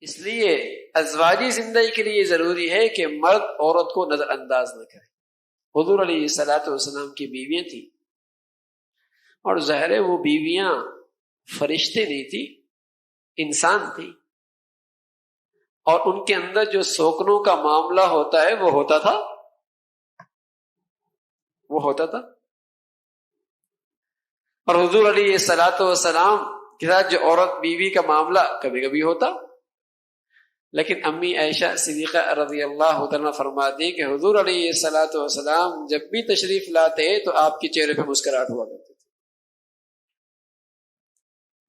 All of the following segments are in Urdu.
اس لیے ازواجی زندگی کے لیے ضروری ہے کہ مرد عورت کو نظر انداز نہ کرے. حضور علیہ الصلوۃ والسلام کی بیویاں تھیں، اور ظاہر ہے وہ بیویاں فرشتے نہیں تھی، انسان تھی، اور ان کے اندر جو سوکنوں کا معاملہ ہوتا ہے وہ ہوتا تھا. اور حضور علیہ الصلوۃ والسلام کے ساتھ جو عورت بیوی کا معاملہ کبھی کبھی ہوتا، لیکن امی عائشہ صدیقہ رضی اللہ تعالیٰ فرماتی ہیں کہ حضور علیہ الصلوۃ والسلام جب بھی تشریف لاتے تو آپ کے چہرے پہ مسکراہٹ ہوا کرتی تھی.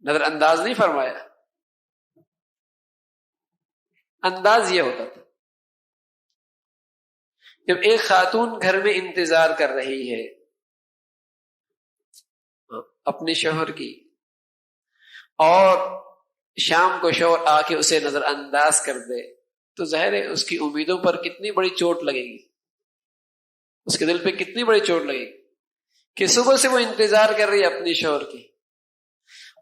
نظر انداز نہیں فرمایا، انداز یہ ہوتا تھا. جب ایک خاتون گھر میں انتظار کر رہی ہے اپنے شوہر کی، اور شام کو شوہر آ کے اسے نظر انداز کر دے، تو ظاہر ہے اس کی امیدوں پر کتنی بڑی چوٹ لگے گی، اس کے دل پہ کتنی بڑی چوٹ لگے گی کہ صبح سے وہ انتظار کر رہی ہے اپنی شوہر کی،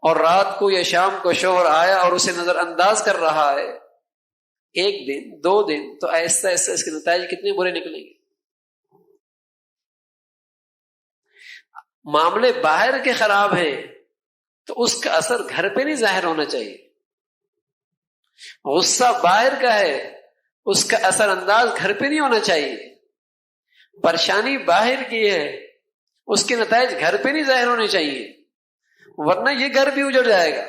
اور رات کو یا شام کو شوہر آیا اور اسے نظر انداز کر رہا ہے. ایک دن، 2 دن، تو آہستہ آہستہ اس کے نتائج کتنے برے نکلیں گے. معاملے باہر کے خراب ہیں تو اس کا اثر گھر پہ نہیں ظاہر ہونا چاہیے. غصہ باہر کا ہے، اس کا اثر انداز گھر پہ نہیں ہونا چاہیے. پریشانی باہر کی ہے، اس کے نتائج گھر پہ نہیں ظاہر ہونے چاہیے، ورنہ یہ گھر بھی اجڑ جائے گا.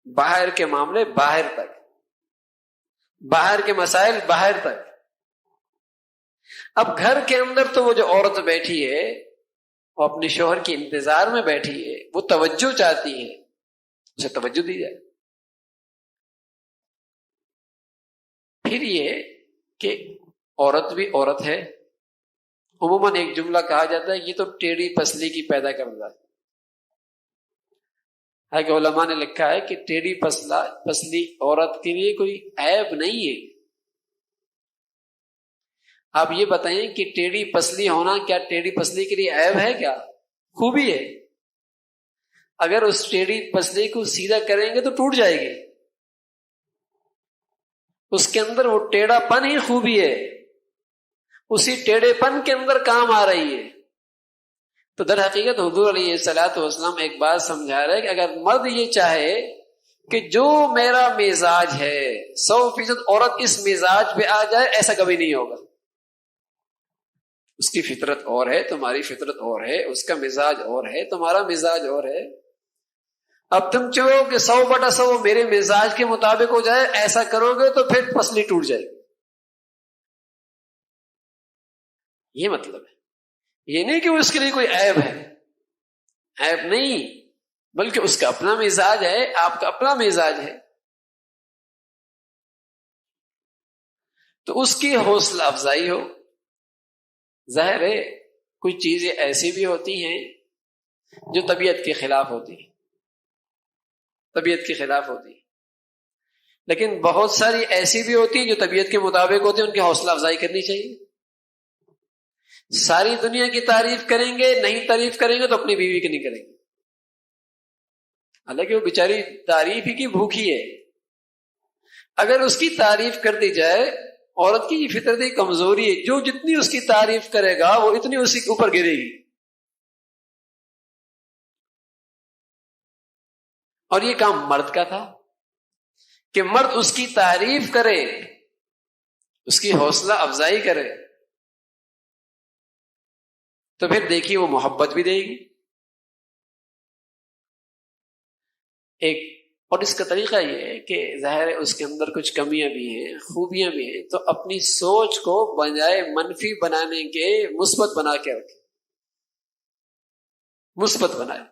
باہر کے معاملے باہر تک، باہر کے مسائل باہر تک. اب گھر کے اندر تو وہ جو عورت بیٹھی ہے وہ اپنے شوہر کے انتظار میں بیٹھی ہے، وہ توجہ چاہتی ہے، اسے توجہ دی جائے. پھر یہ کہ عورت بھی عورت ہے. عموماً ایک جملہ کہا جاتا ہے یہ تو ٹیڑھی پسلی کی پیدا کرتا ہے. حالانکہ علماء نے لکھا ہے کہ ٹیڑھی پسلی عورت کے لیے کوئی عیب نہیں ہے. آپ یہ بتائیں کہ ٹیڑھی پسلی ہونا کیا ٹیڑھی پسلی کے لیے عیب ہے؟ کیا خوبی ہے؟ اگر اس ٹیڑھی پسلی کو سیدھا کریں گے تو ٹوٹ جائے گی. اس کے اندر وہ ٹیڑھا پن ہی خوبی ہے، اسی ٹیڑھے پن کے اندر کام آ رہی ہے. تو در حقیقت حضور علیہ الصلوۃ والسلام ایک بات سمجھا رہے کہ اگر مرد یہ چاہے کہ جو میرا مزاج ہے 100% عورت اس مزاج پہ آ جائے، ایسا کبھی نہیں ہوگا. اس کی فطرت اور ہے، تمہاری فطرت اور ہے، اس کا مزاج اور ہے، تمہارا مزاج اور ہے. اب تم چاہو کہ 100/100 میرے مزاج کے مطابق ہو جائے، ایسا کرو گے تو پھر پسلی ٹوٹ جائے گی. یہ مطلب ہے. یہ نہیں کہ اس کے لیے کوئی عیب ہے، عیب نہیں، بلکہ اس کا اپنا مزاج ہے، آپ کا اپنا مزاج ہے. تو اس کی حوصلہ افزائی ہو. ظاہر ہے کچھ چیزیں ایسی بھی ہوتی ہیں جو طبیعت کے خلاف ہوتی ہیں، طبیعت کے خلاف ہوتی ہیں، لیکن بہت ساری ایسی بھی ہوتی ہیں جو طبیعت کے مطابق ہوتی ہیں، ان کی حوصلہ افزائی کرنی چاہیے. ساری دنیا کی تعریف کریں گے، نہیں تعریف کریں گے تو اپنی بیوی کی نہیں کریں گے، حالانکہ وہ بیچاری تعریف ہی کی بھوکی ہے. اگر اس کی تعریف کر دی جائے، عورت کی یہ فطرتی کمزوری ہے، جو جتنی اس کی تعریف کرے گا وہ اتنی اسی کے اوپر گرے گی. اور یہ کام مرد کا تھا کہ مرد اس کی تعریف کرے، اس کی حوصلہ افزائی کرے، تو پھر دیکھیے وہ محبت بھی دے گی. اور اس کا طریقہ یہ ہے کہ ظاہر ہے اس کے اندر کچھ کمیاں بھی ہیں، خوبیاں بھی ہیں، تو اپنی سوچ کو بجائے منفی بنانے کے مثبت بنا کے رکھے، مثبت بنائے.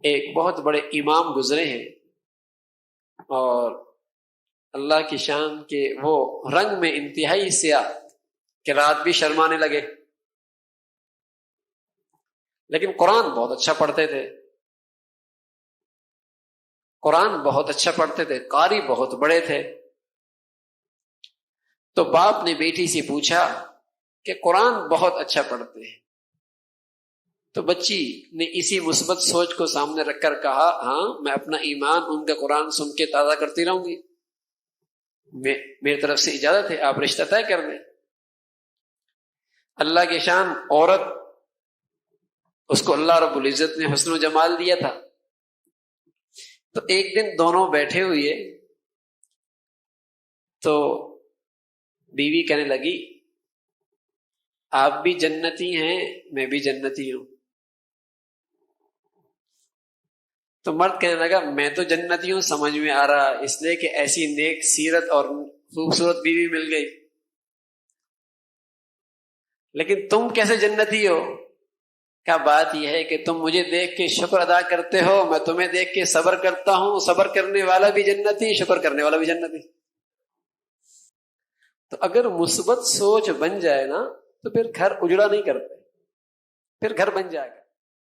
ایک بہت بڑے امام گزرے ہیں، اور اللہ کی شان کے وہ رنگ میں انتہائی سیاہ کہ رات بھی شرمانے لگے، لیکن قرآن بہت اچھا پڑھتے تھے، قرآن بہت اچھا پڑھتے تھے، قاری بہت بڑے تھے. تو باپ نے بیٹی سے پوچھا کہ قرآن بہت اچھا پڑھتے ہیں تو بچی نے اسی مثبت سوچ کو سامنے رکھ کر کہا ہاں میں اپنا ایمان ان کا قرآن سن کے تازہ کرتی رہوں گی، میری طرف سے اجازت ہے، آپ رشتہ طے کر دیں۔ اللہ کی شان، عورت اس کو اللہ رب العزت نے حسن و جمال دیا تھا۔ تو ایک دن دونوں بیٹھے ہوئے تو بیوی کہنے لگی آپ بھی جنتی ہیں میں بھی جنتی ہوں۔ تو مرد کہنے لگا میں تو جنتی ہوں سمجھ میں آ رہا، اس لیے کہ ایسی نیک سیرت اور خوبصورت بیوی مل گئی، لیکن تم کیسے جنتی ہو؟ کیا بات یہ ہے کہ تم مجھے دیکھ کے شکر ادا کرتے ہو، میں تمہیں دیکھ کے صبر کرتا ہوں، صبر کرنے والا بھی جنتی، شکر کرنے والا بھی جنتی۔ تو اگر مثبت سوچ بن جائے نا تو پھر گھر اجڑا نہیں کرتے، پھر گھر بن جائے گا۔